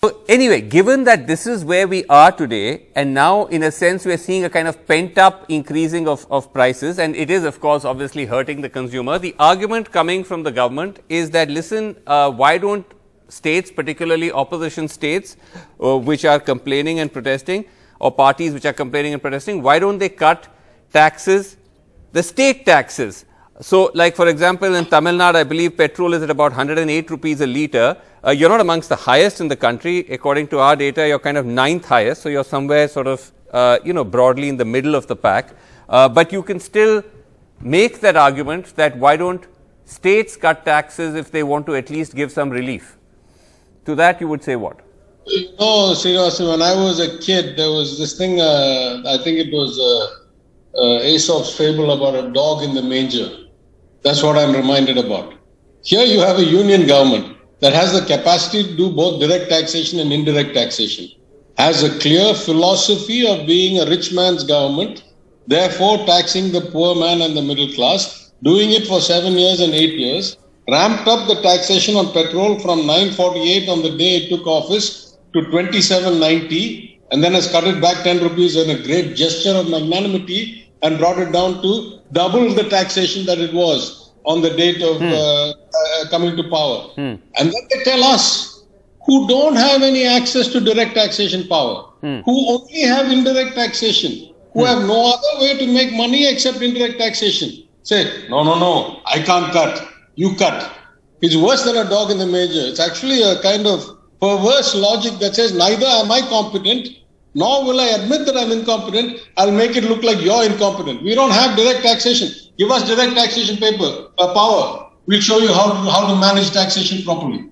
So anyway, given that this is where we are today, and now in a sense we are seeing a kind of pent up increasing of prices, and it is of course obviously hurting the consumer, the argument coming from the government is that listen, why don't states, particularly opposition states which are complaining and protesting, or parties which are complaining and protesting, why don't they cut taxes, the state taxes? So, like for example, in Tamil Nadu, I believe petrol is at about 108 rupees a litre. You're not amongst the highest in the country. According to our data, you're kind of 9th highest. So, you're somewhere sort of, broadly in the middle of the pack. But you can still make that argument that why don't states cut taxes if they want to at least give some relief? To that, you would say what? No, Srinivasan, when I was a kid, there was this thing, I think it was Aesop's fable about a dog in the manger. That's what I'm reminded about. Here you have a union government that has the capacity to do both direct taxation and indirect taxation, has a clear philosophy of being a rich man's government, therefore taxing the poor man and the middle class, doing it for 7 years and 8 years, ramped up the taxation on petrol from 948 on the day it took office to 2790, and then has cut it back 10 rupees in a great gesture of magnanimity and brought it down to double the taxation that it was on the date of coming to power. And then they tell us, who don't have any access to direct taxation power, who only have indirect taxation, who have no other way to make money except indirect taxation, say, no, I can't cut, you cut. It's worse than a dog in the manger. It's actually a kind of perverse logic that says, neither am I competent, nor will I admit that I'm incompetent. I'll make it look like you're incompetent. We don't have direct taxation. Give us direct taxation power. We'll show you how to manage taxation properly.